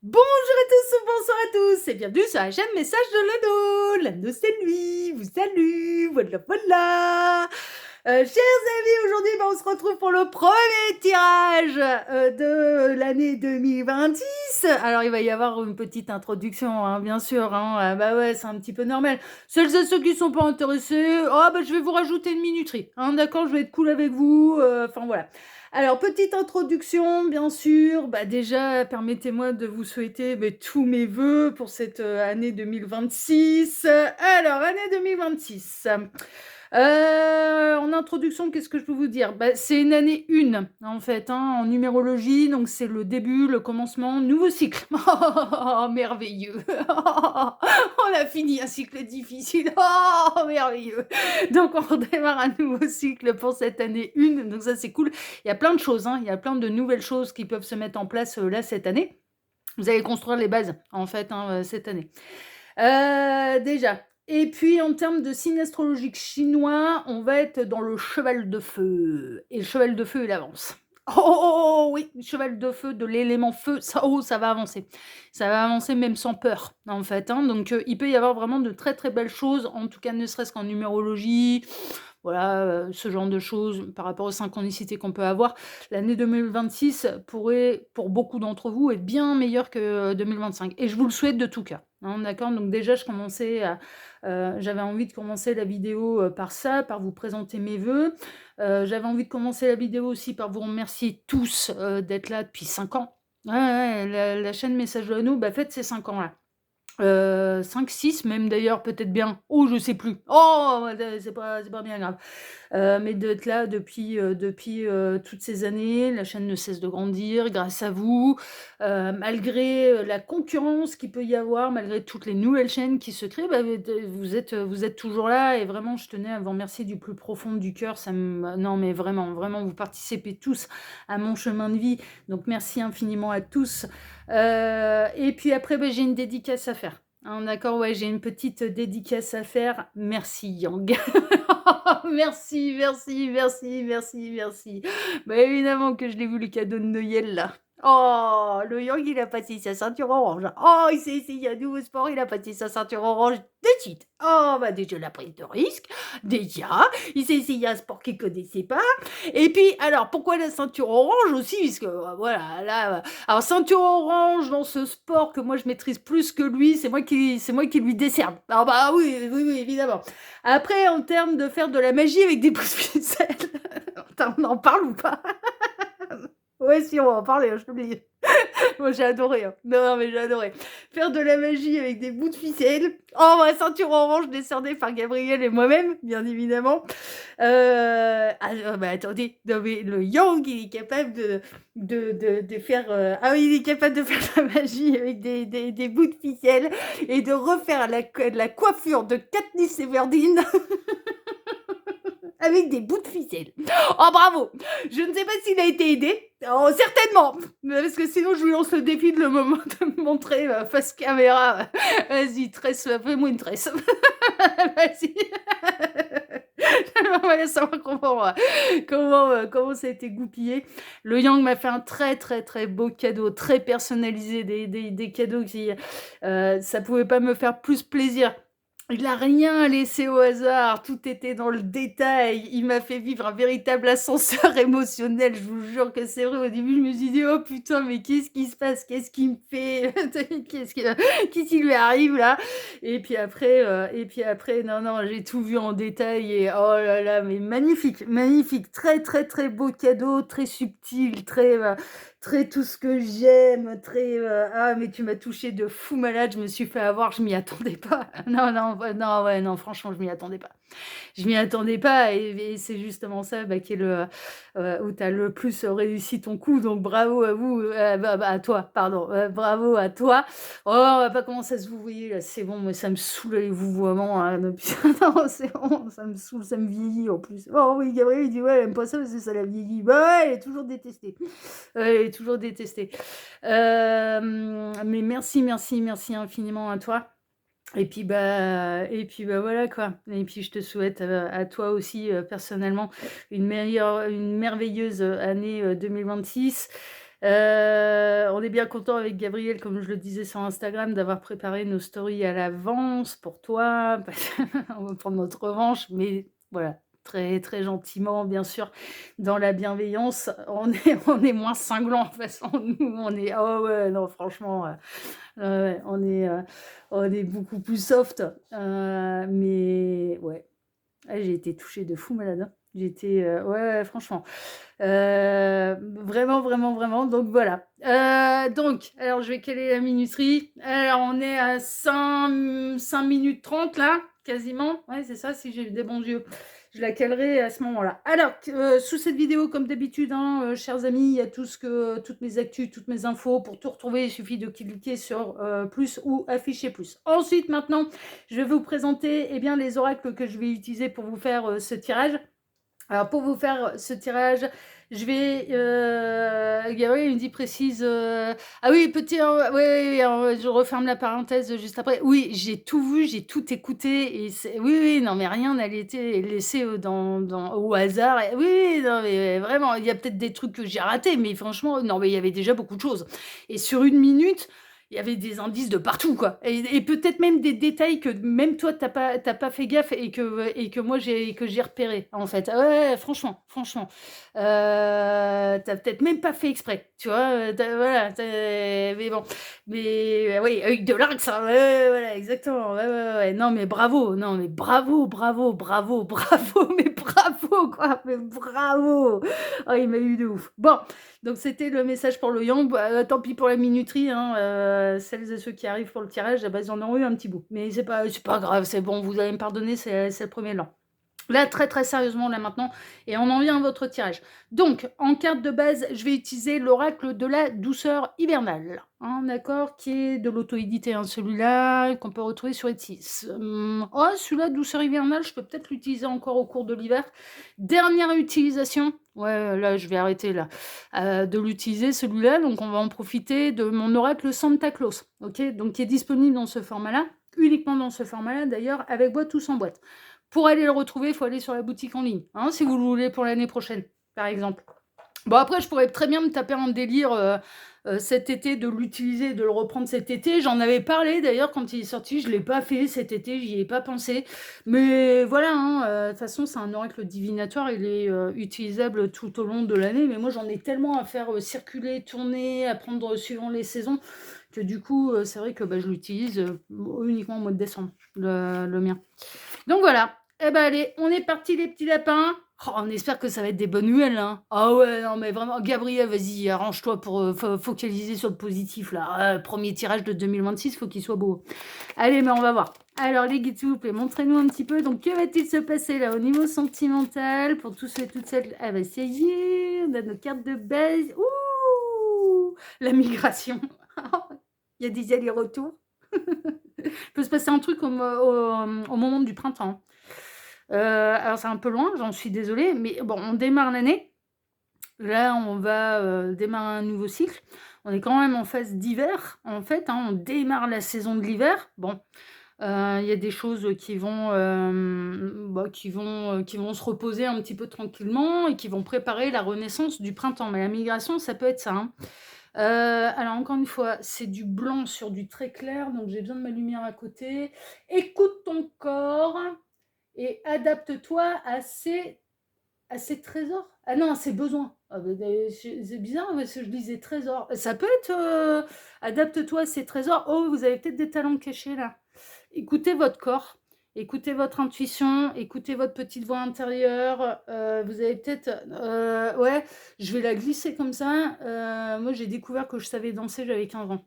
Bonjour à tous, bonsoir à tous et bienvenue sur la chaîne Message de l'Anneau. L'Anneau c'est lui, vous salue, voilà voilà. Chers amis, aujourd'hui on se retrouve pour le premier tirage de l'année 2026. Alors il va y avoir une petite introduction, hein, bien sûr, hein. Bah ouais, c'est un petit peu normal. Celles et ceux qui sont pas intéressés, je vais vous rajouter une minuterie, hein, d'accord, je vais être cool avec vous, enfin voilà. Alors, petite introduction, bien sûr. Déjà, permettez-moi de vous souhaiter tous mes vœux pour cette année 2026. Alors, année 2026. En introduction, qu'est-ce que je peux vous dire? C'est une année 1, en fait, hein, en numérologie. Donc, c'est le début, le commencement, nouveau cycle. Oh, merveilleux. On a fini un cycle difficile. Oh, merveilleux. Donc, on redémarre un nouveau cycle pour cette année 1. Donc, ça, c'est cool. Il y a plein de choses, hein, il y a plein de nouvelles choses qui peuvent se mettre en place là cette année. Vous allez construire les bases en fait cette année. Déjà. Et puis en termes de signe astrologique chinois, on va être dans le cheval de feu. Et le cheval de feu, il avance. Oh oui, cheval de feu, de l'élément feu, ça va avancer. Ça va avancer même sans peur, en fait, hein. Donc il peut y avoir vraiment de très très belles choses, en tout cas ne serait-ce qu'en numérologie, voilà, ce genre de choses par rapport aux synchronicités qu'on peut avoir. L'année 2026 pourrait, pour beaucoup d'entre vous, être bien meilleure que 2025 et je vous le souhaite de tout cœur, hein, d'accord? Donc déjà, j'avais envie de commencer la vidéo, par ça, par vous présenter mes vœux. J'avais envie de commencer la vidéo aussi par vous remercier tous, d'être là depuis 5 ans. Ouais, ouais, la chaîne Message de l'Anneau, fête ses 5 ans là. 5-6 même d'ailleurs, peut-être bien. Oh, je sais plus. Oh, ouais, c'est pas bien grave. Mais d'être là depuis toutes ces années, la chaîne ne cesse de grandir grâce à vous, malgré la concurrence qu'il peut y avoir, malgré toutes les nouvelles chaînes qui se créent, vous êtes toujours là et vraiment je tenais à vous remercier du plus profond du cœur. Non mais vraiment, vraiment, vous participez tous à mon chemin de vie, donc merci infiniment à tous. Et puis après, j'ai une dédicace à faire. Hein, d'accord, ouais, j'ai une petite dédicace à faire. Merci Yang. Merci, merci, merci, merci, merci. Évidemment que je l'ai vu le cadeau de Noël là. Oh, le Yang, il a passé sa ceinture orange. Oh, il s'est essayé un nouveau sport, il a passé sa ceinture orange de suite. Oh, déjà la prise de risque. Déjà, il s'est essayé un sport qu'il connaissait pas. Et puis, alors, pourquoi la ceinture orange aussi? Parce que, voilà, là, alors ceinture orange dans ce sport que moi je maîtrise plus que lui, c'est moi qui lui décerne. Ah oui, oui, oui, évidemment. Après, en termes de faire de la magie avec des pouces ficelles, attends, on en parle ou pas? Ouais, si, on va en parler, hein, je t'oublie. Moi, j'ai adoré, hein. Non, mais j'ai adoré. Faire de la magie avec des bouts de ficelle. Oh, ma ceinture orange décernée par Gabriel et moi-même, bien évidemment. Attendez, non, mais le Yang, il est capable de faire. Ah oui, il est capable de faire de la magie avec des bouts de ficelle et de refaire la coiffure de Katniss Everdeen avec des bouts de ficelle. Oh, bravo! Je ne sais pas s'il a été aidé. Oh, certainement! Parce que sinon, je lui lance le défi de me montrer face caméra. Vas-y, tresse, fais-moi une tresse. Vas-y. On va savoir comment ça a été goupillé. Le Yang m'a fait un très, très, très beau cadeau, très personnalisé, des cadeaux qui, ça pouvait pas me faire plus plaisir. Il a rien laissé au hasard, tout était dans le détail. Il m'a fait vivre un véritable ascenseur émotionnel, je vous jure que c'est vrai. Au début, je me suis dit: «Oh putain, mais qu'est-ce qui se passe? Qu'est-ce qu'il me fait? Qu'est-ce qui lui arrive là?» Et puis après, non, non, j'ai tout vu en détail et oh là là, mais magnifique, magnifique. Très, très, très beau cadeau, très subtil, très tout ce que j'aime, mais tu m'as touché de fou malade, je me suis fait avoir, je m'y attendais pas. Non, non, non, ouais, non, franchement, je m'y attendais pas. Je m'y attendais pas et c'est justement ça, qui est où tu as le plus réussi ton coup, donc bravo à vous, à toi, pardon, bravo à toi. Oh, on va pas commencer à se vouvoyer là, c'est bon, moi ça me saoule les vouvoiements, hein, depuis non, c'est bon, ça me saoule, ça me vieillit en plus. Oh oui, Gabriel, il dit: «Ouais, elle aime pas ça parce que ça la vieillit». Ouais, elle est toujours détestée. Elle est toujours détestée. Mais merci, merci, merci infiniment à toi. Voilà quoi. Et puis je te souhaite, à toi aussi, personnellement une merveilleuse, année, 2026. On est bien content avec Gabriel, comme je le disais sur Instagram, d'avoir préparé nos stories à l'avance pour toi, parce qu'on va prendre notre revanche, mais voilà, très, très gentiment, bien sûr, dans la bienveillance. On est moins cinglants, de toute façon, nous, on est oh ouais, non, franchement, ouais, ouais, on est beaucoup plus soft, mais ouais. Ah, j'ai été touchée de fou malade, hein. J'étais, ouais, ouais, franchement. Vraiment, vraiment, vraiment. Donc voilà. Donc, alors je vais caler la minuterie. Alors on est à 5 minutes 30 là, quasiment. Ouais, c'est ça, si j'ai des bons yeux. Je la calerai à ce moment-là. Alors, sous cette vidéo, comme d'habitude, hein, chers amis, il y a toutes mes actus, toutes mes infos. Pour tout retrouver, il suffit de cliquer sur plus ou afficher plus. Ensuite, maintenant, je vais vous présenter eh bien, les oracles que je vais utiliser pour vous faire ce tirage. Alors, pour vous faire ce tirage, je vais. Gabriel, il me dit précise. Ah oui, petit. Oui, je referme la parenthèse juste après. Oui, j'ai tout vu, j'ai tout écouté. Et oui, oui, non, mais rien n'a été laissé au hasard. Oui, oui, non, mais vraiment, il y a peut-être des trucs que j'ai ratés, mais franchement, non, mais il y avait déjà beaucoup de choses. Et sur 1 minute. Il y avait des indices de partout, quoi. Et peut-être même des détails que même toi, t'as pas fait gaffe et que moi, j'ai repéré, en fait. Ah ouais, franchement, franchement. T'as peut-être même pas fait exprès, tu vois. Voilà, mais bon. Mais oui, œil de lynx, hein, ouais, ouais, voilà, exactement. Ouais, ouais, ouais. Non, mais bravo, non, mais bravo, bravo, bravo, bravo, mais bravo, quoi. Mais bravo. Oh, il m'a eu de ouf. Bon. Donc c'était le message pour le yang. Bah, tant pis pour la minuterie, hein, celles et ceux qui arrivent pour le tirage, bah, ils en ont eu un petit bout. Mais c'est pas grave, c'est bon, vous allez me pardonner, c'est le premier lent. Là, très très sérieusement, là maintenant, et on en vient à votre tirage. Donc, en carte de base, je vais utiliser l'oracle de la douceur hivernale, hein, d'accord, qui est de l'auto-édité, hein, celui-là, qu'on peut retrouver sur Etsy. Oh, celui-là, douceur hivernale, je peux peut-être l'utiliser encore au cours de l'hiver. Dernière utilisation, ouais, là, je vais arrêter là, de l'utiliser, celui-là, donc on va en profiter de mon oracle Santa Claus, ok, donc qui est disponible dans ce format-là, uniquement dans ce format-là, d'ailleurs, avec boîte ou sans boîte. Pour aller le retrouver, il faut aller sur la boutique en ligne, hein, si vous le voulez pour l'année prochaine, par exemple. Bon, après, je pourrais très bien me taper un délire cet été, de l'utiliser, de le reprendre cet été. J'en avais parlé d'ailleurs quand il est sorti, je ne l'ai pas fait cet été, j'y ai pas pensé. Mais voilà, hein, de toute façon, c'est un oracle divinatoire, il est utilisable tout au long de l'année. Mais moi, j'en ai tellement à faire circuler, tourner, à prendre suivant les saisons, que du coup, c'est vrai que je l'utilise uniquement au mois de décembre, le mien. Donc voilà. Eh ben allez, on est parti les petits lapins. Oh, on espère que ça va être des bonnes nouvelles, hein. Ah ouais, non mais vraiment, Gabriel, vas-y, arrange-toi pour focaliser sur le positif là. Premier tirage de 2026, faut qu'il soit beau. Allez, mais on va voir. Alors les guides, s'il vous plaît, montrez-nous un petit peu. Donc que va-t-il se passer là au niveau sentimental pour tous ceux et toutes celles. Ah bah ça y est, on a nos cartes de base. Ouh, la migration. Il y a des allers-retours. Il peut se passer un truc au moment du printemps. Alors c'est un peu loin, j'en suis désolée, mais bon, on démarre l'année. Là, on va démarrer un nouveau cycle. On est quand même en phase d'hiver, en fait, hein, on démarre la saison de l'hiver. Bon, il y a des choses qui vont se reposer un petit peu tranquillement et qui vont préparer la renaissance du printemps. Mais la migration, ça peut être ça, hein. Alors encore une fois, c'est du blanc sur du très clair, donc j'ai besoin de ma lumière à côté. Écoute ton corps et adapte-toi à ses trésors. Ah non, à ses besoins. Ah c'est bizarre parce que je disais trésors. Ça peut être adapte-toi à ses trésors. Oh, vous avez peut-être des talents cachés là. Écoutez votre corps, écoutez votre intuition, écoutez votre petite voix intérieure. Vous avez peut-être... ouais, je vais la glisser comme ça. Moi, j'ai découvert que je savais danser, j'avais 15 ans.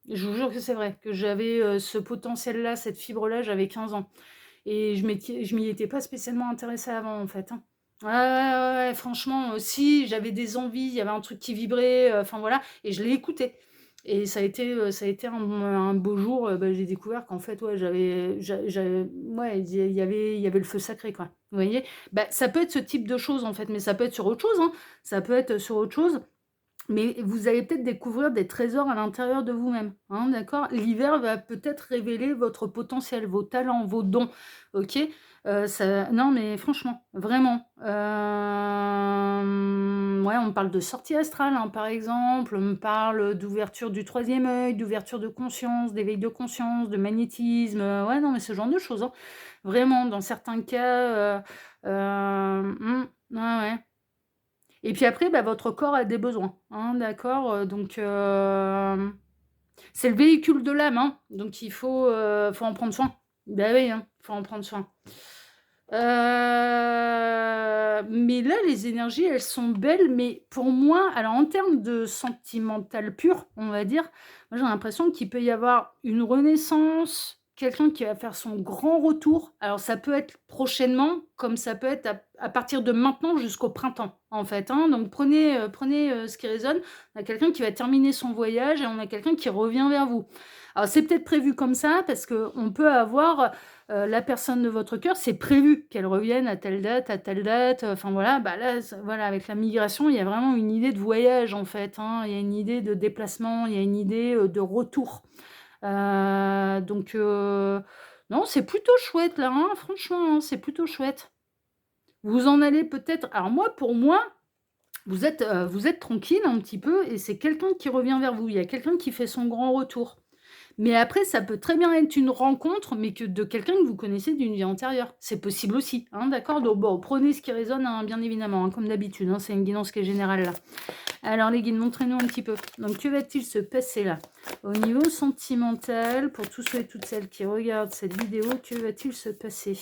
Je vous jure que c'est vrai, que j'avais ce potentiel-là, cette fibre-là, j'avais 15 ans. Et je m'y étais pas spécialement intéressée avant, en fait, hein. Ouais, ouais, ouais, franchement, si, j'avais des envies, il y avait un truc qui vibrait, enfin voilà, et je l'ai écouté. Et ça a été un beau jour, j'ai découvert qu'en fait, ouais, ouais, il y avait le feu sacré, quoi. Vous voyez? Ça peut être ce type de choses, en fait, mais ça peut être sur autre chose, hein. Ça peut être sur autre chose. Mais vous allez peut-être découvrir des trésors à l'intérieur de vous-même, hein, d'accord? L'hiver va peut-être révéler votre potentiel, vos talents, vos dons, OK? Ça non, mais franchement, vraiment, ouais, on me parle de sortie astrale, hein, par exemple, on me parle d'ouverture du troisième œil, d'ouverture de conscience, d'éveil de conscience, de magnétisme, ouais, non, mais ce genre de choses, hein. Vraiment, dans certains cas, ouais, ouais. Et puis après, bah, votre corps a des besoins, hein, d'accord? Donc c'est le véhicule de l'âme, hein, donc faut en prendre soin. Bah oui, hein, faut en prendre soin. Mais là, les énergies, elles sont belles, mais pour moi, alors en termes de sentimental pur, on va dire, moi j'ai l'impression qu'il peut y avoir une renaissance, quelqu'un qui va faire son grand retour. Alors ça peut être prochainement, comme ça peut être à partir de maintenant jusqu'au printemps, en fait, hein. Donc prenez ce qui résonne. On a quelqu'un qui va terminer son voyage et on a quelqu'un qui revient vers vous. Alors c'est peut-être prévu comme ça parce qu'on peut avoir la personne de votre cœur, c'est prévu qu'elle revienne à telle date, enfin voilà, bah là, voilà, avec la migration, il y a vraiment une idée de voyage en fait, hein. Il y a une idée de déplacement, il y a une idée de retour. Donc, non, c'est plutôt chouette là, hein, franchement, hein, c'est plutôt chouette. Vous en allez peut-être, alors moi, pour moi, vous êtes tranquille un petit peu et c'est quelqu'un qui revient vers vous. Il y a quelqu'un qui fait son grand retour. Mais après, ça peut très bien être une rencontre, mais que de quelqu'un que vous connaissez d'une vie antérieure. C'est possible aussi, hein, d'accord? Donc bon, prenez ce qui résonne, hein, bien évidemment, hein, comme d'habitude, hein, c'est une guidance qui est générale là. Alors les guides, montrez-nous un petit peu. Donc que va-t-il se passer là? Au niveau sentimental, pour tous ceux et toutes celles qui regardent cette vidéo, que va-t-il se passer?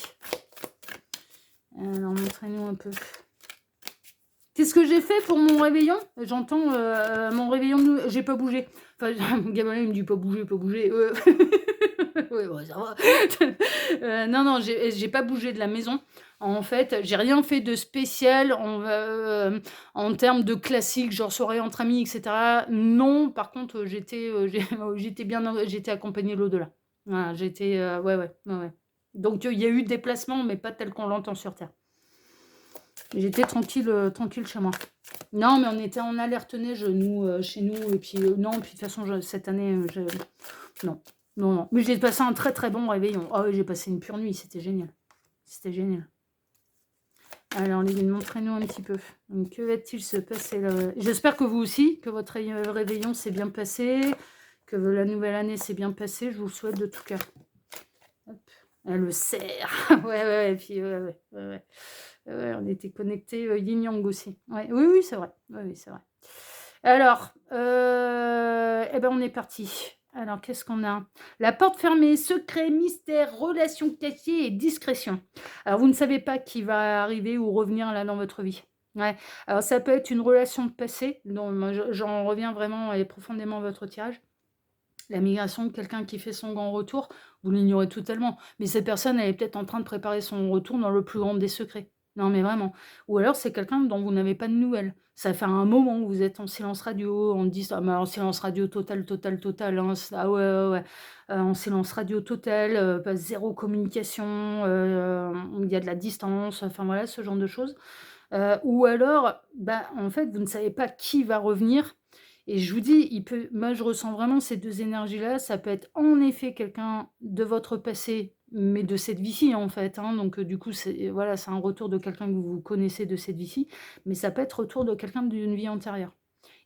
Alors montrez-nous un peu. Qu'est-ce que j'ai fait pour mon réveillon? J'entends mon réveillon, j'ai pas bougé. Enfin, Gabriel il me dit pas bouger, pas bouger. Ouais, bon, ça va. Non, non, j'ai pas bougé de la maison. En fait, j'ai rien fait de spécial en termes de classique, genre soirée entre amis, etc. Non, par contre, j'étais accompagnée de l'au-delà. Voilà, ouais, ouais, ouais, ouais. Donc, il y a eu des déplacements, mais pas tel qu'on l'entend sur Terre. J'étais tranquille, tranquille chez moi. Non, mais on était en alerte neige, nous, chez nous. Et puis, non, puis de toute façon, cette année, non, non, non. Mais j'ai passé un très très bon réveillon. Ah oui, j'ai passé une pure nuit, c'était génial. C'était génial. Alors, les gars, montrez-nous un petit peu. Donc, que va-t-il se passer là? J'espère que vous aussi, que votre réveillon s'est bien passé, que la nouvelle année s'est bien passée. Je vous le souhaite de tout cœur. Hop. Elle le serre. Ouais, ouais, ouais. Et puis, ouais, ouais, ouais, ouais. Ouais, on était connectés yin-yang aussi. Ouais, oui, oui, c'est vrai. Oui, oui, c'est vrai. Alors, eh ben, on est parti. Alors, qu'est-ce qu'on a? La porte fermée, secret, mystère, relation cachée et discrétion. Alors, vous ne savez pas qui va arriver ou revenir là dans votre vie. Ouais. Alors, ça peut être une relation de passé. Donc, moi, j'en reviens vraiment et profondément à votre tirage. La migration de quelqu'un qui fait son grand retour, vous l'ignorez totalement. Mais cette personne, elle est peut-être en train de préparer son retour dans le plus grand des secrets. Non, mais vraiment. Ou alors, c'est quelqu'un dont vous n'avez pas de nouvelles. Ça fait un moment que vous êtes en silence radio, on dit ça, mais en silence radio total, total, total. Hein, ah ouais, ouais, ouais. En silence radio total, zéro communication, il y a de la distance, enfin voilà, ce genre de choses. Ou alors, bah, en fait, vous ne savez pas qui va revenir. Et je vous dis, moi, je ressens vraiment ces deux énergies-là. Ça peut être en effet quelqu'un de votre passé, mais de cette vie-ci, en fait. Hein. Donc, du coup, voilà, c'est un retour de quelqu'un que vous connaissez de cette vie-ci. Mais ça peut être retour de quelqu'un d'une vie antérieure.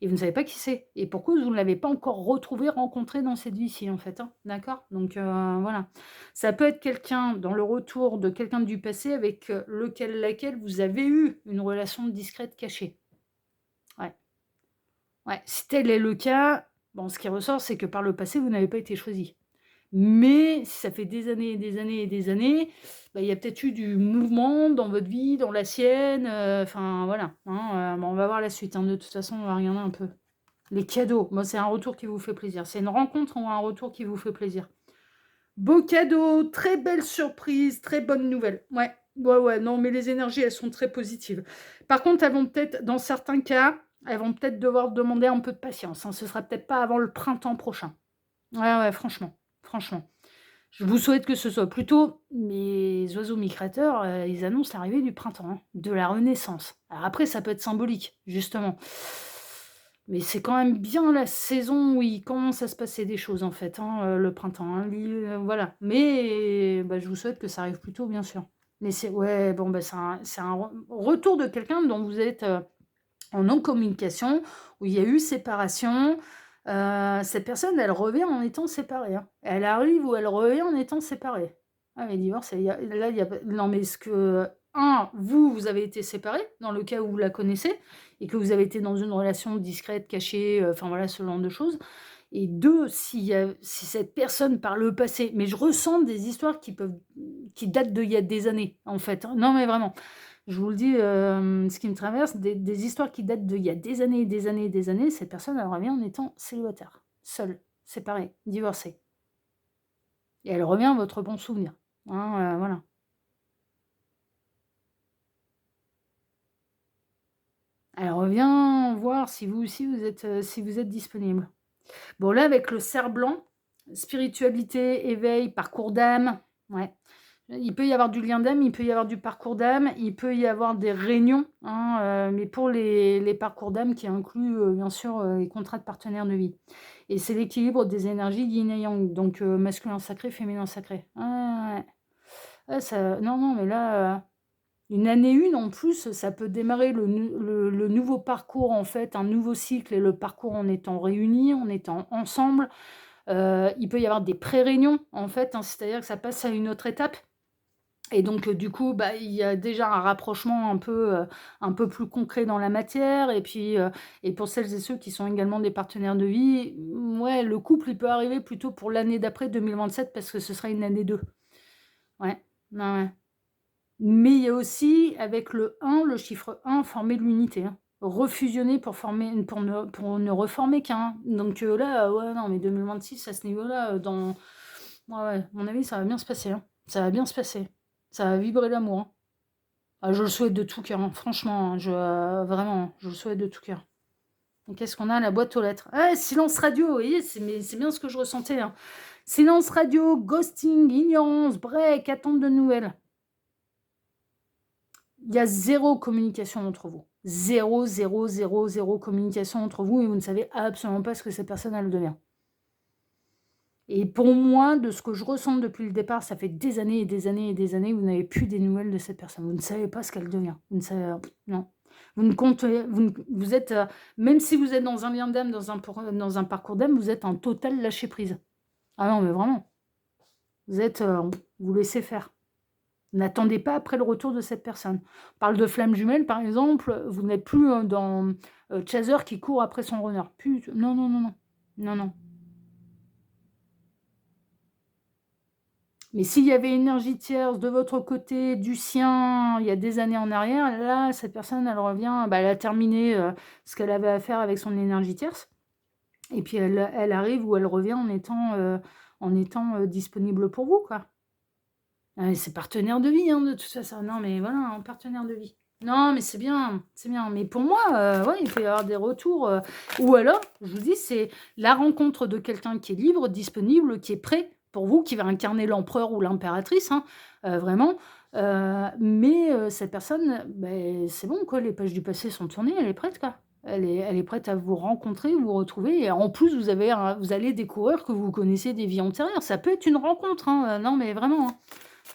Et vous ne savez pas qui c'est. Et pourquoi vous ne l'avez pas encore retrouvé, rencontré dans cette vie-ci, en fait. Hein. D'accord? Donc, voilà. Ça peut être quelqu'un dans le retour de quelqu'un du passé avec laquelle vous avez eu une relation discrète cachée. Ouais. Ouais. Si tel est le cas, bon, ce qui ressort, c'est que par le passé, vous n'avez pas été choisi. Mais si ça fait des années et des années et des années, bah, il y a peut-être eu du mouvement dans votre vie, dans la sienne. Enfin, voilà. Hein, bon, on va voir la suite. Hein, de toute façon, on va regarder un peu. Les cadeaux. Moi, c'est un retour qui vous fait plaisir. C'est une rencontre ou un retour qui vous fait plaisir. Beau cadeau, très belle surprise, très bonne nouvelle. Ouais, ouais, ouais, non, mais les énergies, elles sont très positives. Par contre, elles vont peut-être, dans certains cas, elles vont peut-être devoir demander un peu de patience. Hein. Ce sera peut-être pas avant le printemps prochain. Ouais, ouais, franchement, franchement. Je vous souhaite que ce soit plutôt mes oiseaux migrateurs, ils annoncent l'arrivée du printemps, hein, de la renaissance. Alors après, ça peut être symbolique, justement. Mais c'est quand même bien la saison où il commence à se passer des choses, en fait, hein, le printemps, hein, voilà. Mais bah, je vous souhaite que ça arrive plus tôt, bien sûr. Mais c'est ouais, bon, bah, c'est un retour de quelqu'un dont vous êtes, en non-communication, où il y a eu séparation. Cette personne, elle revient en étant séparée, hein. Elle arrive ou elle revient en étant séparée. Ah, mais divorce, là, il y a non, mais ce que, vous avez été séparés, dans le cas où vous la connaissez, et que vous avez été dans une relation discrète, cachée, enfin voilà, ce genre de choses. Et deux, si cette personne par le passé, mais je ressens des histoires qui datent d'il y a des années, en fait, hein. Non, mais vraiment. Je vous le dis, ce qui me traverse, des histoires qui datent d'il y a des années, des années, des années, cette personne, elle revient en étant célibataire, seule, séparée, divorcée. Et elle revient à votre bon souvenir, hein, voilà. Elle revient voir si vous aussi si vous êtes disponible. Bon là, avec le cerf blanc, spiritualité, éveil, parcours d'âme, ouais. Il peut y avoir du lien d'âme, il peut y avoir du parcours d'âme, il peut y avoir des réunions, hein, mais pour les parcours d'âme qui incluent, bien sûr, les contrats de partenaires de vie. Et c'est l'équilibre des énergies yin et yang, donc masculin sacré, féminin sacré. Ah ouais. Ouais, ça non, non, mais là, une année 1 en plus, ça peut démarrer le nouveau parcours, en fait, un nouveau cycle et le parcours en étant réunis, en étant ensemble. Il peut y avoir des pré-réunions, en fait, hein, c'est-à-dire que ça passe à une autre étape. Et donc, du coup, bah, il y a déjà un rapprochement un peu plus concret dans la matière. Et puis, et pour celles et ceux qui sont également des partenaires de vie, ouais, le couple, il peut arriver plutôt pour l'année d'après, 2027, parce que ce sera une année 2. Ouais, ouais, ouais. Mais il y a aussi, avec le 1, le chiffre 1, former l'unité, hein. Refusionner pour ne reformer qu'un. Donc là, ouais, non, mais 2026, à ce niveau-là, ouais, ouais, à mon avis, ça va bien se passer, hein. Ça va bien se passer. Ça va vibrer l'amour, hein. Ah, je le souhaite de tout cœur, hein. Franchement, hein, vraiment, hein, je le souhaite de tout cœur. Et qu'est-ce qu'on a? La boîte aux lettres. Ah, silence radio, vous voyez, c'est bien ce que je ressentais, hein. Silence radio, ghosting, ignorance, break, attente de nouvelles. Il y a 0 communication entre vous. 0, 0, 0, 0 communication entre vous et vous ne savez absolument pas ce que cette personne, elle devient. Et pour moi, de ce que je ressens depuis le départ, ça fait des années et des années et des années que vous n'avez plus des nouvelles de cette personne. Vous ne savez pas ce qu'elle devient. Vous ne savez, non. Vous ne comptez, vous êtes, même si vous êtes dans un lien d'âme, dans un parcours d'âme, vous êtes en total lâcher prise. Ah non, mais vraiment. Vous êtes, vous laissez faire. N'attendez pas après le retour de cette personne. On parle de flamme jumelle, par exemple, vous n'êtes plus dans Chaser qui court après son runner. Non, non, non, non. Non, non. Mais s'il y avait une énergie tierce de votre côté, du sien, il y a des années en arrière, là, cette personne, elle revient, bah, elle a terminé ce qu'elle avait à faire avec son énergie tierce. Et puis elle arrive ou elle revient en étant disponible pour vous, quoi. Ah, c'est partenaire de vie, hein, de toute façon. Non, mais voilà, un partenaire de vie. Non, mais c'est bien, c'est bien. Mais pour moi, ouais, il peut y avoir des retours. Ou alors, je vous dis, c'est la rencontre de quelqu'un qui est libre, disponible, qui est prêt pour vous, qui va incarner l'empereur ou l'impératrice, hein, vraiment. Mais cette personne, ben, c'est bon, quoi. Les pages du passé sont tournées, elle est prête, quoi. Elle est prête à vous rencontrer, vous retrouver. Et en plus, vous allez découvrir que vous connaissez des vies antérieures. Ça peut être une rencontre, hein, non, mais vraiment, hein.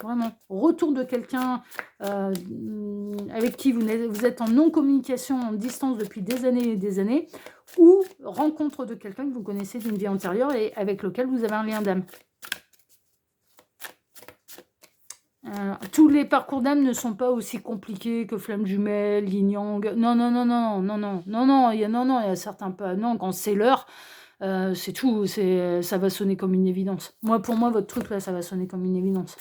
Vraiment. Retour de quelqu'un avec qui vous êtes en non-communication, en distance depuis des années et des années, ou rencontre de quelqu'un que vous connaissez d'une vie antérieure et avec lequel vous avez un lien d'âme. Tous les parcours d'âme ne sont pas aussi compliqués que Flamme Jumelle, Yin Yang. Non, non, non, non, non, non, non, non, il y a certains pas. Non, quand c'est l'heure, c'est tout. Ça va sonner comme une évidence. Pour moi, votre truc là, ça va sonner comme une évidence.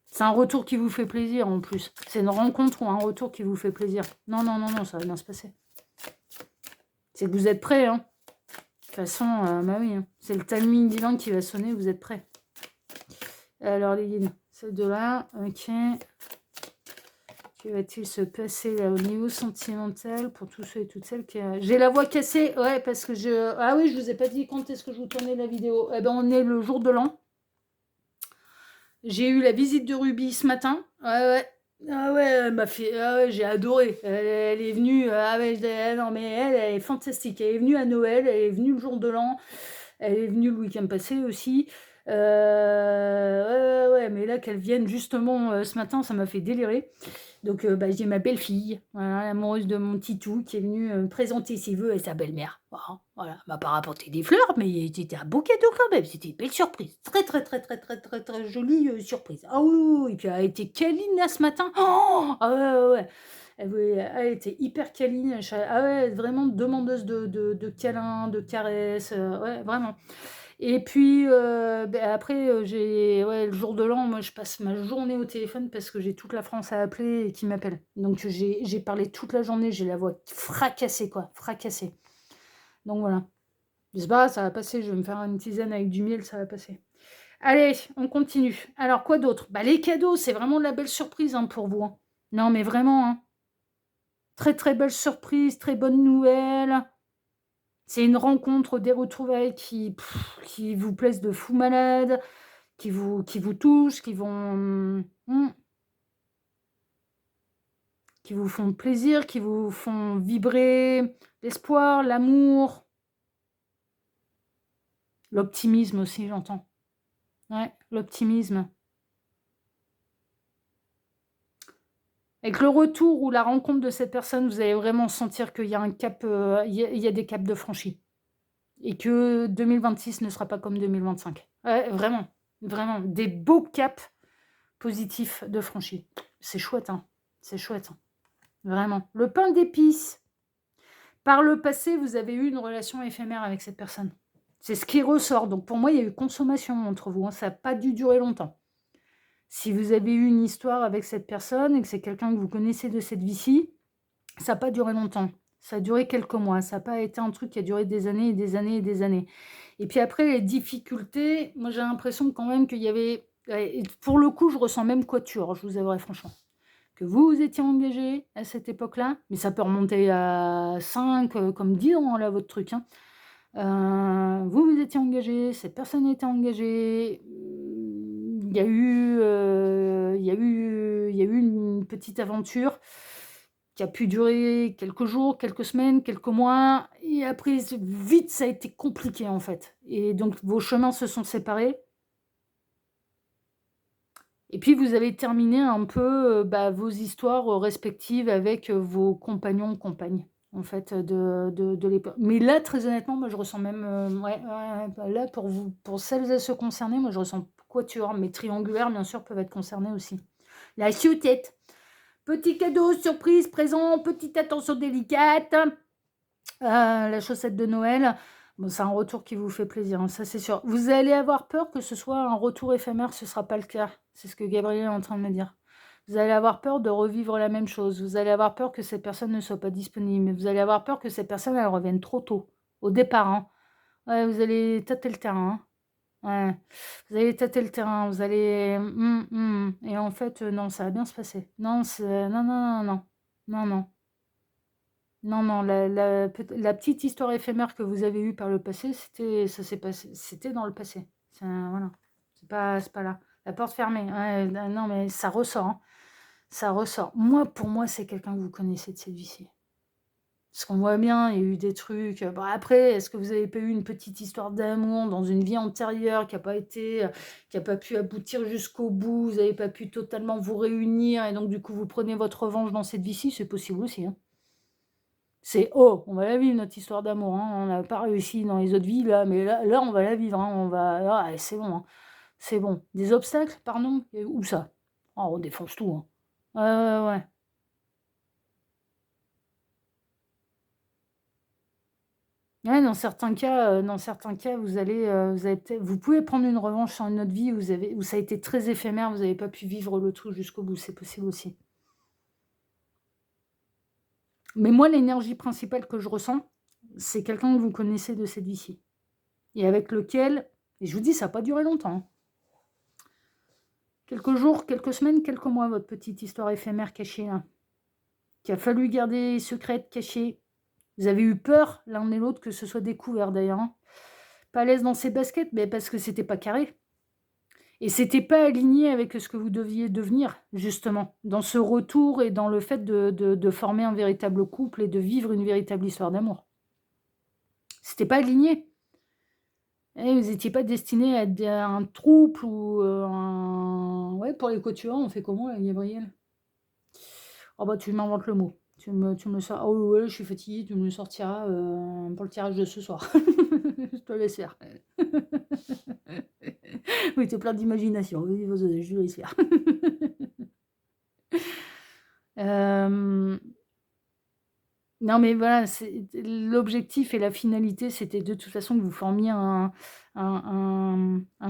C'est un retour qui vous fait plaisir en plus. C'est une rencontre ou un retour qui vous fait plaisir. Non, non, non, non, ça va bien se passer. C'est que vous êtes prêts, hein. De toute façon, bah oui, hein. C'est le timing divin qui va sonner, vous êtes prêts. Alors les guides, ces deux-là, ok. Que va-t-il se passer là au niveau sentimental pour tous ceux et toutes celles qui... J'ai la voix cassée, ouais, parce que je... Ah oui, je vous ai pas dit quand est-ce que je vous tournais la vidéo. Eh ben, on est le jour de l'an. J'ai eu la visite de Ruby ce matin. Ouais, ouais. Ah ouais, elle m'a fait ah ouais, j'ai adoré. Elle est venue, ah ouais, non mais elle est fantastique. Elle est venue à Noël, elle est venue le jour de l'an, elle est venue le week-end passé aussi. Ouais, ouais, ouais, mais là qu'elle vienne justement, ce matin, ça m'a fait délirer. Donc bah, j'ai ma belle-fille, voilà, l'amoureuse de mon titou qui est venue, me présenter ses vœux à sa belle-mère. Voilà, elle m'a pas rapporté des fleurs, mais c'était un beau cadeau quand même, c'était une belle surprise. Très, très, très, très, très, très, très jolie, surprise. Ah oui, oui, oui, et puis elle a été câline là ce matin. Oh! Ah ouais, ouais, ouais. Elle était hyper câline, ah ouais, vraiment demandeuse de câlins, de caresses, ouais, vraiment. Et puis, après, ouais, le jour de l'an, moi, je passe ma journée au téléphone parce que j'ai toute la France à appeler et qui m'appelle. Donc j'ai parlé toute la journée, j'ai la voix fracassée, quoi, fracassée. Donc voilà. Je sais pas, ça va passer, je vais me faire une tisane avec du miel, ça va passer. Allez, on continue. Alors quoi d'autre? Bah, les cadeaux, c'est vraiment de la belle surprise, hein, pour vous, hein. Non, mais vraiment, hein. Très, très belle surprise, très bonne nouvelle. C'est une rencontre, des retrouvailles qui vous plaisent de fou malade. Qui vous touchent, qui vous font plaisir, qui vous font vibrer l'espoir, l'amour, l'optimisme aussi, j'entends. Ouais, l'optimisme. Avec le retour ou la rencontre de cette personne, vous allez vraiment sentir qu'il y a un cap, il y a des caps de franchis et que 2026 ne sera pas comme 2025. Ouais, vraiment, vraiment, des beaux caps positifs de franchis. C'est chouette, hein, c'est chouette, hein, vraiment. Le pain d'épices. Par le passé, vous avez eu une relation éphémère avec cette personne. C'est ce qui ressort. Donc pour moi, il y a eu consommation entre vous, hein. Ça n'a pas dû durer longtemps. Si vous avez eu une histoire avec cette personne et que c'est quelqu'un que vous connaissez de cette vie-ci, ça n'a pas duré longtemps. Ça a duré quelques mois. Ça n'a pas été un truc qui a duré des années et des années et des années. Et puis après, les difficultés, moi j'ai l'impression quand même qu'il y avait... Et pour le coup, je ressens même quatuor, je vous avouerai franchement. Que vous vous étiez engagé à cette époque-là, mais ça peut remonter à 5, comme 10 ans, là, votre truc, hein. Vous vous étiez engagé, cette personne était engagée, il y a eu une petite aventure qui a pu durer quelques jours, quelques semaines, quelques mois et après vite ça a été compliqué, en fait et donc vos chemins se sont séparés et puis vous avez terminé un peu, bah, vos histoires, respectives avec, vos compagnons, compagnes, en fait, de l'époque. Mais là, très honnêtement, moi je ressens même, ouais, ouais, ouais, bah, là pour celles et ceux concernés, moi je ressens quatuor, mais triangulaire bien sûr peuvent être concernés aussi. La chioutette, petit cadeau surprise présent, petite attention délicate, la chaussette de Noël. Bon, c'est un retour qui vous fait plaisir, hein, ça c'est sûr. Vous allez avoir peur que ce soit un retour éphémère, ce ne sera pas le cas. C'est ce que Gabriel est en train de me dire. Vous allez avoir peur de revivre la même chose. Vous allez avoir peur que cette personne ne soit pas disponible. Vous allez avoir peur que cette personne, elle revienne trop tôt, au départ, hein. Ouais, vous allez tâter le terrain, hein. Ouais. Vous allez tâter le terrain, vous allez... Et en fait, non, ça va bien se passer. Non, non, non, non, non. Non, non. Non, non, la petite histoire éphémère que vous avez eue par le passé, ça s'est passé, c'était dans le passé. Voilà, c'est pas là. La porte fermée. Ouais, non, mais ça ressort, hein. Ça ressort. Moi, pour moi, c'est quelqu'un que vous connaissez de cette vie-ci. Parce qu'on voit bien, il y a eu des trucs. Bon, après, est-ce que vous avez pas eu une petite histoire d'amour dans une vie antérieure qui a pas pu aboutir jusqu'au bout, vous n'avez pas pu totalement vous réunir, et donc du coup, vous prenez votre revanche dans cette vie-ci, c'est possible aussi, hein. C'est oh, on va la vivre notre histoire d'amour, hein. On n'a pas réussi dans les autres vies là, mais là on va la vivre, hein. On va là, c'est bon, hein. C'est bon. Des obstacles, pardon? Et où ça? Oh, on défonce tout, hein. Ouais, ouais, ouais. Ouais, dans certains cas, vous pouvez prendre une revanche sur une autre vie où ça a été très éphémère, vous n'avez pas pu vivre le tout jusqu'au bout, c'est possible aussi. Mais moi, l'énergie principale que je ressens, c'est quelqu'un que vous connaissez de cette vie-ci et avec lequel et je vous dis, ça a pas duré longtemps, hein. Quelques jours, quelques semaines, quelques mois, votre petite histoire éphémère cachée là, qu'il a fallu garder secrète, cachée. Vous avez eu peur l'un et l'autre que ce soit découvert d'ailleurs, hein. Pas à l'aise dans ses baskets, mais parce que c'était pas carré. Et c'était pas aligné avec ce que vous deviez devenir, justement, dans ce retour et dans le fait de former un véritable couple et de vivre une véritable histoire d'amour. C'était pas aligné. Et vous étiez pas destiné à être un trouble ou un ouais, pour les quatuors, on fait comment là, Gabriel? Oh bah, tu m'inventes le mot. Tu me le sors. Oh ouais, je suis fatiguée, tu me le sortiras, pour le tirage de ce soir. Je te laisse faire. Oui, tu es plein d'imagination. Oui, vas-y, je te laisse faire. Hem, non, mais voilà, c'est l'objectif et la finalité, c'était de toute façon que vous formiez un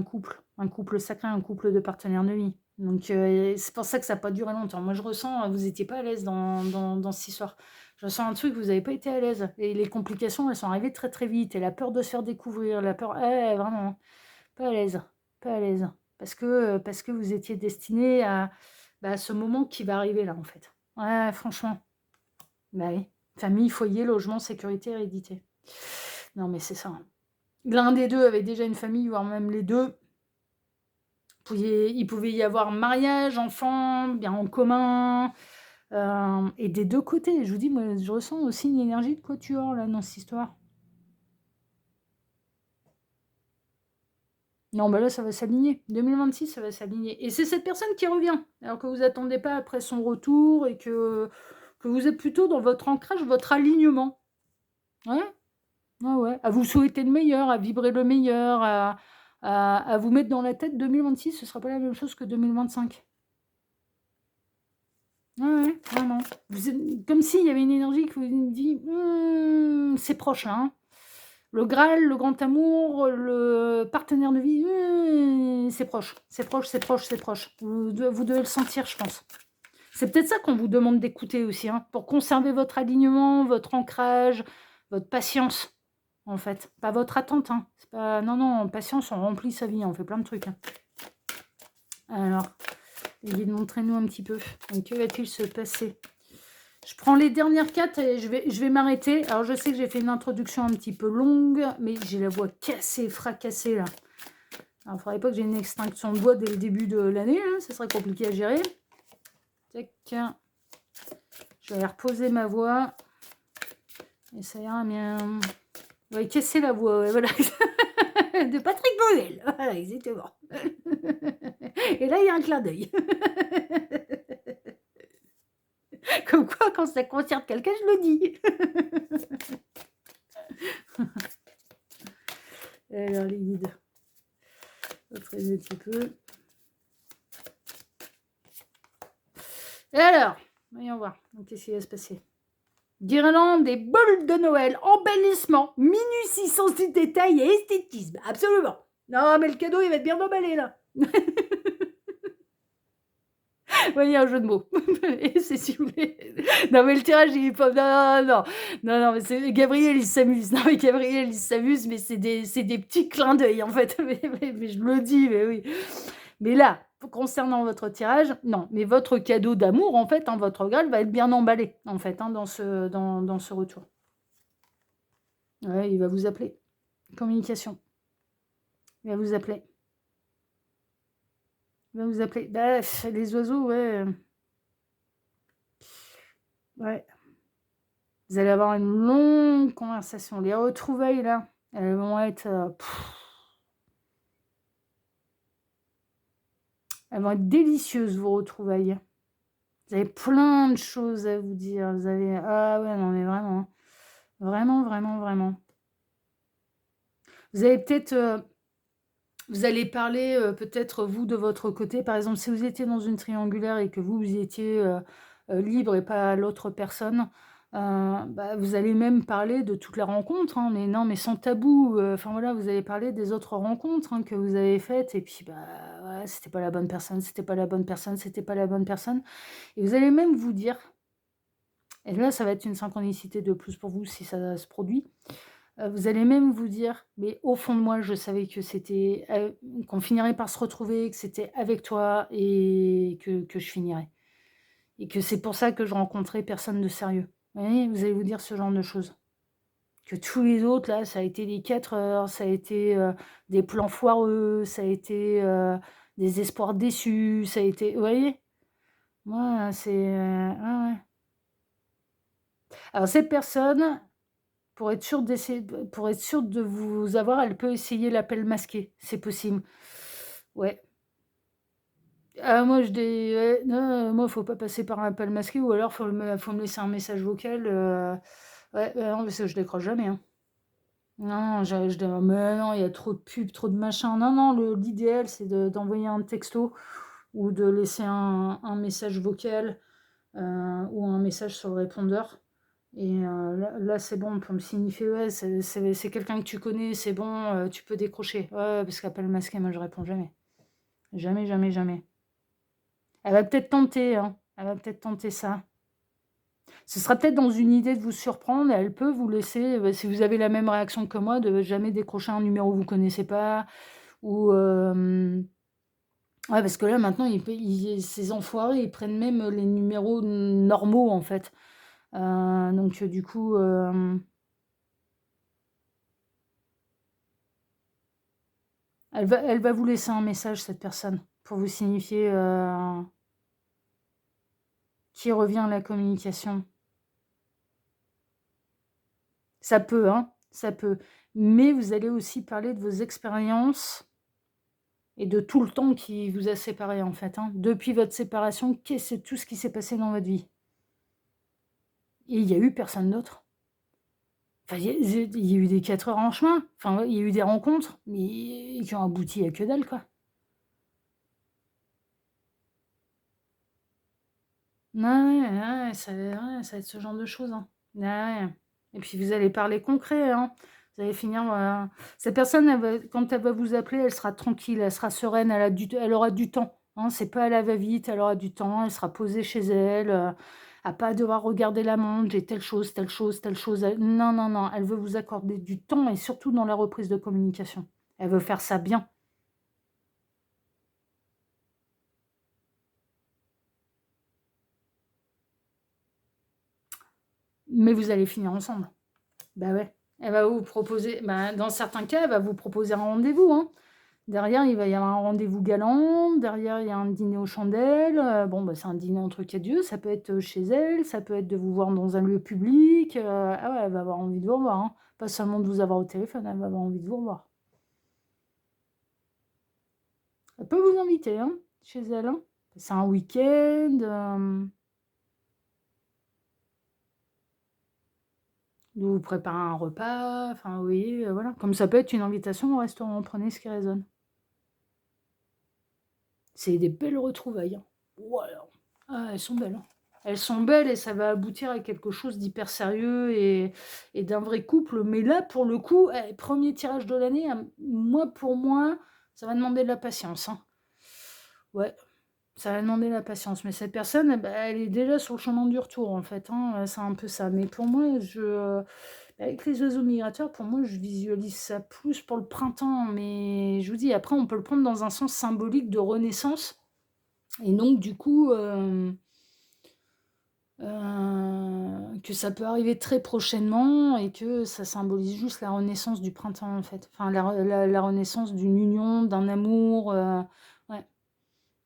couple sacré, un couple de partenaires de vie. Donc c'est pour ça que ça a pas duré longtemps. Moi, je ressens, vous étiez pas à l'aise dans cette histoire. Je ressens un truc, vous avez pas été à l'aise et les complications, elles sont arrivées très, très vite et la peur de se faire découvrir, la peur vraiment, pas à l'aise, pas à l'aise. Parce que vous étiez destinés à, bah, à ce moment qui va arriver là, en fait. Ouais, franchement. Bah oui. Famille, foyer, logement, sécurité, hérédité. Non, mais c'est ça, hein. L'un des 2 avait déjà une famille, voire même les 2. Il pouvait y avoir mariage, enfants, bien en commun, et des 2 côtés. Je vous dis, moi, je ressens aussi une énergie de quatuor, là, dans cette histoire. Non, bah là, ça va s'aligner. 2026, ça va s'aligner. Et c'est cette personne qui revient, alors que vous attendez pas après son retour et que vous êtes plutôt dans votre ancrage, votre alignement. Ouais. Ouais, ouais, à vous souhaiter le meilleur, à vibrer le meilleur, à vous mettre dans la tête 2026, ce sera pas la même chose que 2025. Ouais, ouais, vraiment. Vous êtes comme s'il y avait une énergie qui vous dit: c'est proche là, hein». Le Graal, le grand amour, le partenaire de vie, c'est proche, c'est proche, c'est proche, c'est proche. Vous devez le sentir, je pense. C'est peut-être ça qu'on vous demande d'écouter aussi, hein, pour conserver votre alignement, votre ancrage, votre patience, en fait. Pas votre attente, hein. C'est pas non, non, patience, on remplit sa vie, on fait plein de trucs, hein. Alors, Lydie, montrez-nous un petit peu. Donc, que va-t-il se passer? Je prends les dernières 4 et je vais m'arrêter. Alors, je sais que j'ai fait une introduction un petit peu longue, mais j'ai la voix cassée, fracassée, là. Alors, il faudrait pas que j'ai une extinction de voix dès le début de l'année, hein, ça serait compliqué à gérer. Tac. Je vais aller reposer ma voix. Et ça ira bien. On va casser la voix, ouais, voilà. De Patrick Baumel. Voilà, exactement. Et là, il y a un clin d'œil. Comme quoi, quand ça concerne quelqu'un, je le dis. Alors, les guides. On va traîner un petit peu. Et alors, voyons voir. Qu'est-ce qui va se passer? Guirlande et bols de Noël, embellissement, minutie, sens du détail et esthétisme. Absolument. Non, mais le cadeau, il va être bien emballé, là. Oui, il y a un jeu de mots. Et c'est si vous voulez. Non, mais le tirage, il est pas. Non, non, non, non, mais c'est Gabriel, il s'amuse. Non, mais Gabriel, il s'amuse, mais c'est des petits clins d'œil, en fait. Mais je le dis, mais oui. Mais là, concernant votre tirage, non. Mais votre cadeau d'amour, en fait, hein, votre Graal va être bien emballé, en fait, hein, dans ce retour. Ouais, il va vous appeler. Communication. Il va vous appeler. Il va vous appeler. Bah, les oiseaux, ouais. Ouais. Vous allez avoir une longue conversation. Les retrouvailles, là, elles vont être... elles vont être délicieuses, vos retrouvailles. Vous avez plein de choses à vous dire. Vous avez... Ah ouais, non, mais vraiment. Hein. Vraiment, vraiment, vraiment. Vous avez peut-être... vous allez parler peut-être, vous, de votre côté. Par exemple, si vous étiez dans une triangulaire et que vous étiez libre et pas l'autre personne, bah, vous allez même parler de toute la rencontre, hein, mais non, mais sans tabou. Enfin voilà, vous allez parler des autres rencontres hein, que vous avez faites. Et puis, bah, ouais, c'était pas la bonne personne, c'était pas la bonne personne, c'était pas la bonne personne. Et vous allez même vous dire, et là, ça va être une synchronicité de plus pour vous si ça se produit. Vous allez même vous dire: «Mais au fond de moi, je savais que c'était, qu'on finirait par se retrouver, que c'était avec toi et que je finirais et que c'est pour ça que je rencontrais personne de sérieux». Vous voyez? Vous allez vous dire ce genre de choses. Que tous les autres là, ça a été des 4 heures, ça a été, des plans foireux, ça a été, des espoirs déçus, ça a été vous voyez? Moi, c'est, ouais, ouais. Alors cette personne, pour être sûre de vous avoir, elle peut essayer l'appel masqué, c'est possible. Ouais. Ah moi je dé ouais, non, moi faut pas passer par un appel masqué ou alors faut me laisser un message vocal, ouais, non parce que je décroche jamais, hein. Non, je mais non, il y a trop de pubs, trop de machins. Non, non, l'idéal c'est d'envoyer un texto ou de laisser un message vocal, ou un message sur le répondeur et là c'est bon pour me signifier: «Ouais, c'est quelqu'un que tu connais, c'est bon, tu peux décrocher». Ouais, ouais, parce qu'appel masqué, moi je réponds jamais. Jamais, jamais, jamais. Elle va peut-être tenter, hein, elle va peut-être tenter ça. Ce sera peut-être dans une idée de vous surprendre, elle peut vous laisser, si vous avez la même réaction que moi, de jamais décrocher un numéro que vous connaissez pas ou ouais, parce que là maintenant ces enfoirés, ils prennent même les numéros normaux en fait. Donc du coup, elle va vous laisser un message cette personne, pour vous signifier, qui revient à la communication. Ça peut, hein, ça peut. Mais vous allez aussi parler de vos expériences et de tout le temps qui vous a séparés, en fait, hein. Depuis votre séparation, qu'est-ce tout ce qui s'est passé dans votre vie? Et il y a eu personne d'autre. Enfin, il y a eu des 4 heures en chemin. Enfin, ouais, il y a eu des rencontres, mais qui ont abouti à que dalle, quoi. Ouais, ouais, ouais, ça va être ce genre de choses, hein. Ouais, ouais. Et puis vous allez parler concret, hein. Vous allez finir, cette personne, elle va quand elle va vous appeler, elle sera tranquille, elle sera sereine, elle aura du temps, hein. C'est pas à la va-vite, elle aura du temps, elle sera posée chez elle, à pas devoir regarder la montre, j'ai telle chose, telle chose, telle chose, non, non, non, elle veut vous accorder du temps et surtout dans la reprise de communication. Elle veut faire ça bien, mais vous allez finir ensemble. Bah, ouais. Elle va vous proposer dans certains cas, elle va vous proposer un rendez-vous, hein. Derrière, il va y avoir un rendez-vous galant, derrière, il y a un dîner aux chandelles, bon, c'est un dîner entre 4 yeux, ça peut être, chez elle, ça peut être de vous voir dans un lieu public, ah ouais, elle va avoir envie de vous revoir, hein. Pas seulement de vous avoir au téléphone, elle va avoir envie de vous revoir. Elle peut vous inviter, hein, chez elle, hein. C'est un week-end, vous préparez un repas, enfin, vous voyez, voilà. Comme ça peut être une invitation au restaurant, prenez ce qui résonne. C'est des belles retrouvailles, hein. Waouh! Ah, elles sont belles, hein. Elles sont belles et ça va aboutir à quelque chose d'hyper sérieux et d'un vrai couple. Mais là, pour le coup, 1er tirage de l'année, moi, pour moi, ça va demander de la patience, hein. Ouais, ça va demander de la patience. Mais cette personne, elle est déjà sur le chemin du retour, en fait, hein, c'est un peu ça. Mais pour moi, avec les oiseaux migrateurs, pour moi, je visualise ça plus pour le printemps. Mais je vous dis, après, on peut le prendre dans un sens symbolique de renaissance. Et donc du coup, que ça peut arriver très prochainement et que ça symbolise juste la renaissance du printemps, en fait. Enfin la renaissance d'une union, d'un amour, ouais.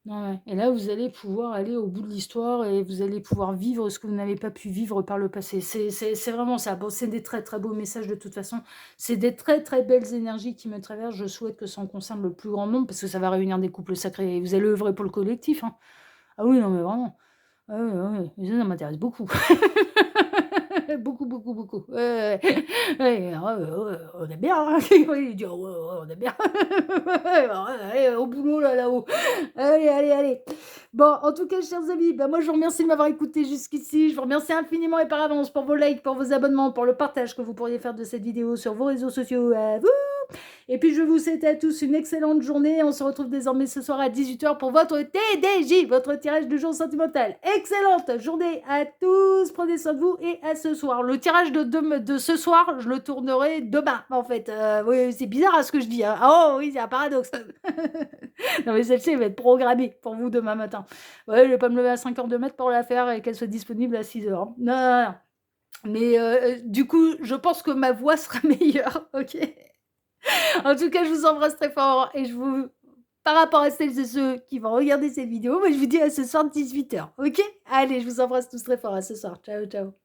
Ouais, ouais et là, vous allez pouvoir aller au bout de l'histoire et vous allez pouvoir vivre ce que vous n'avez pas pu vivre par le passé. C'est vraiment ça. Bon, c'est des très, très beaux messages de toute façon. C'est des très, très belles énergies qui me traversent. Je souhaite que ça en concerne le plus grand nombre parce que ça va réunir des couples sacrés et vous allez œuvrer pour le collectif, hein. Ah oui, non, mais vraiment. Ah ouais, ouais, ouais. Et ça m'intéresse beaucoup. Beaucoup, beaucoup, beaucoup. Ouais, ouais, ouais. Ouais, ouais, on aime bien, hein. Oui, il dit: «Oh ouais, ouais, on aime bien. Ouais, allez, au boulot là, là-haut. Allez, allez, allez». Bon, en tout cas, chers amis, moi, je vous remercie de m'avoir écouté jusqu'ici. Je vous remercie infiniment et par avance pour vos likes, pour vos abonnements, pour le partage que vous pourriez faire de cette vidéo sur vos réseaux sociaux à vous. Et puis je vous souhaite à tous une excellente journée. On se retrouve désormais ce soir à 18h pour votre TDJ, votre tirage du jour sentimental. Excellente journée à tous. Prenez soin de vous et à ce soir. Le tirage de ce soir, je le tournerai demain, en fait. Oui, c'est bizarre à ce que je dis, hein. Oh oui, c'est un paradoxe. Non mais celle-ci, elle va être programmée pour vous demain matin. Ouais, je vais pas me lever à 5h de mat pour la faire et qu'elle soit disponible à 6h, hein. Non, non, non. Mais du coup, je pense que ma voix sera meilleure, OK? En tout cas, je vous embrasse très fort et je vous par rapport à celles et ceux qui vont regarder cette vidéo, moi je vous dis à ce soir 18h, OK? Allez, je vous embrasse tous très fort, à ce soir. Ciao, ciao.